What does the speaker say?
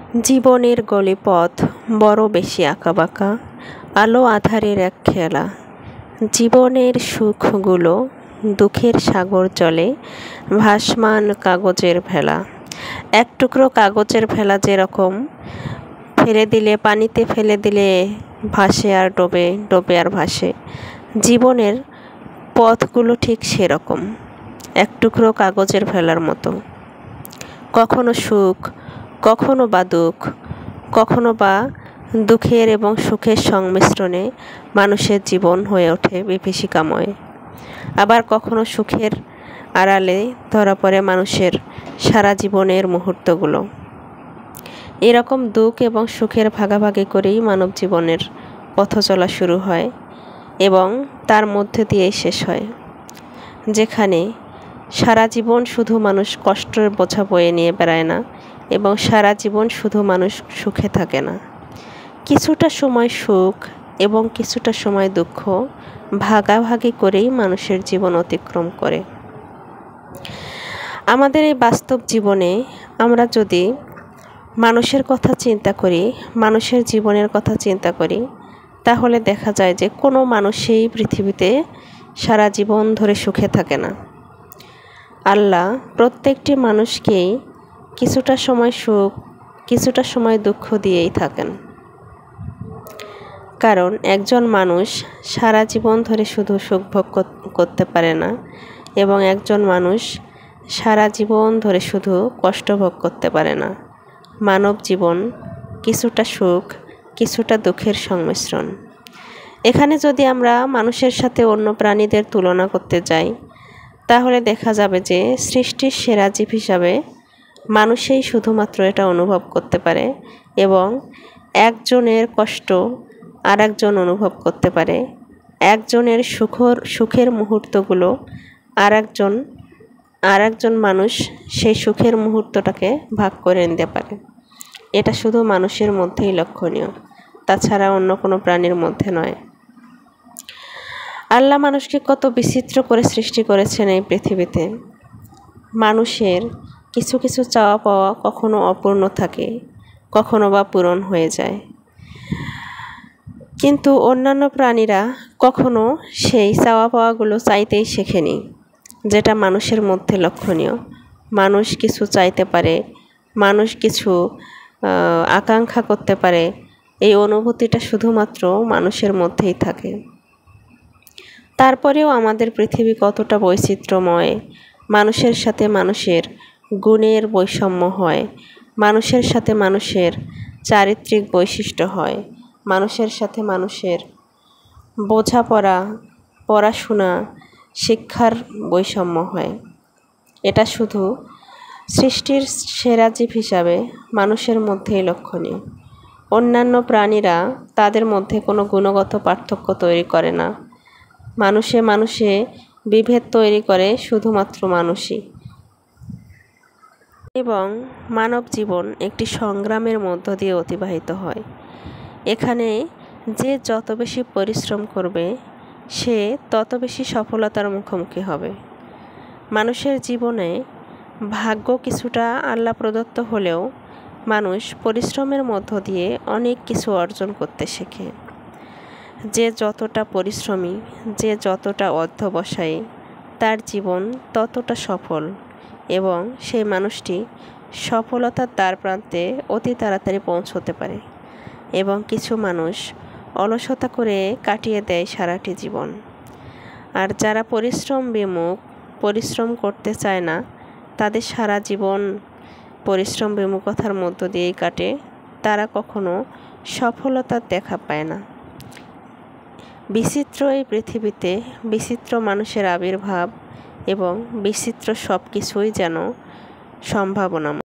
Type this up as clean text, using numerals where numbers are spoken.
জীবনের গলিপথ বড় বেশি আঁকাবাঁকা, আলো আঁধারের এক খেলা। জীবনের সুখগুলো দুঃখের সাগর জলে, ভাসমান কাগজের ভেলা। এক টুকরো কাগজের ভেলা যেরকম ফেলে দিলে, পানিতে ফেলে দিলে ভাসে আর ডোবে, ডোবে আর ভাসে। জীবনের পথগুলো ঠিক সেরকম, এক টুকরো কাগজের ভেলার মতো। কখনো সুখ, কখনো বা দুঃখ, কখনো বা দুঃখের এবং সুখের সংমিশ্রণে মানুষের জীবন হয়ে ওঠে বিভীষিকাময়। আবার কখনো সুখের আড়ালে ধরা পড়ে মানুষের সারা জীবনের মুহূর্তগুলো। এরকম দুঃখ এবং সুখের ভাগাভাগি করেই মানব জীবনের পথ চলা শুরু হয় এবং তার মধ্যে দিয়েই শেষ হয়, যেখানে সারা জীবন শুধু মানুষ কষ্টের বোঝা বয়ে নিয়ে বেড়ায় না এবং সারা জীবন শুধু মানুষ সুখে থাকে না। কিছুটা সময় সুখ এবং কিছুটা সময় দুঃখ ভাগাভাগি করেই মানুষের জীবন অতিক্রম করে। আমাদের এই বাস্তব জীবনে আমরা যদি মানুষের কথা চিন্তা করি, মানুষের জীবনের কথা চিন্তা করি, তাহলে দেখা যায় যে কোনো মানুষই পৃথিবীতে সারা জীবন ধরে সুখে থাকে না। আল্লাহ প্রত্যেকটি মানুষকেই কিছুটা সময় সুখ, কিছুটা সময় দুঃখ দিয়েই থাকেন। কারণ একজন মানুষ সারা জীবন ধরে শুধু সুখ ভোগ করতে পারে না এবং একজন মানুষ সারা জীবন ধরে শুধু কষ্ট ভোগ করতে পারে না। মানব জীবন কিছুটা সুখ, কিছুটা দুঃখের সংমিশ্রণ। এখানে যদি আমরা মানুষের সাথে অন্য প্রাণীদের তুলনা করতে যাই, তাহলে দেখা যাবে যে সৃষ্টির সেরা জীব হিসাবে মানুষই শুধুমাত্র এটা অনুভব করতে পারে এবং একজনের কষ্ট আর একজন অনুভব করতে পারে। একজনের সুখের মুহূর্তগুলো আর একজন মানুষ সেই সুখের মুহূর্তটাকে ভাগ করে নিতে পারে। এটা শুধু মানুষের মধ্যেই লক্ষণীয়, তাছাড়া অন্য কোনো প্রাণীর মধ্যে নয়। আল্লাহ মানুষকে কত বিচিত্র করে সৃষ্টি করেছেন এই পৃথিবীতে। মানুষের কিছু কিছু চাওয়া পাওয়া কখনো অপূর্ণ থাকে, কখনো বা পূরণ হয়ে যায়, কিন্তু অন্যান্য প্রাণীরা কখনো সেই চাওয়া পাওয়াগুলো চাইতেই শেখেনি, যেটা মানুষের মধ্যে লক্ষণীয়। মানুষ কিছু চাইতে পারে, মানুষ কিছু আকাঙ্ক্ষা করতে পারে, এই অনুভূতিটা শুধুমাত্র মানুষের মধ্যেই থাকে। তারপরেও আমাদের পৃথিবী কতটা বৈচিত্র্যময়। মানুষের সাথে মানুষের গুণের বৈষম্য হয়, মানুষের সাথে মানুষের চারিত্রিক বৈশিষ্ট্য হয়, মানুষের সাথে মানুষের বোঝাপড়া, পড়াশোনা, শিক্ষার বৈষম্য হয়। এটা শুধু সৃষ্টির সেরা জীব হিসাবে মানুষের মধ্যেই লক্ষণীয়। অন্যান্য প্রাণীরা তাদের মধ্যে কোনো গুণগত পার্থক্য তৈরি করে না। মানুষে মানুষে বিভেদ তৈরি করে শুধুমাত্র মানুষই। এবং মানব জীবন একটি সংগ্রামের মধ্য দিয়ে অতিবাহিত হয়। এখানে যে যত বেশি পরিশ্রম করবে সে তত বেশি সফলতার মুখোমুখি হবে। মানুষের জীবনে ভাগ্য কিছুটা আল্লাহ প্রদত্ত হলেও মানুষ পরিশ্রমের মধ্য দিয়ে অনেক কিছু অর্জন করতে শেখে। যে যতটা পরিশ্রমী, যে যতটা অধ্যবসায়ী, তার জীবন ততটা সফল এবং সেই মানুষটি সফলতার দ্বারপ্রান্তে অতি তাড়াতাড়ি পৌঁছতে পারে। এবং কিছু মানুষ অলসতা করে কাটিয়ে দেয় সারাটি জীবন। আর যারা পরিশ্রম বিমুখ, পরিশ্রম করতে চায় না, তাদের সারা জীবন পরিশ্রম বিমুখতার মধ্য দিয়েই কাটে, তারা কখনো সফলতার দেখা পায় না। বিচিত্র এই পৃথিবীতে বিচিত্র মানুষের আবির্ভাব এবং বিচিত্র সব কিছুই যেন সম্ভাবনা।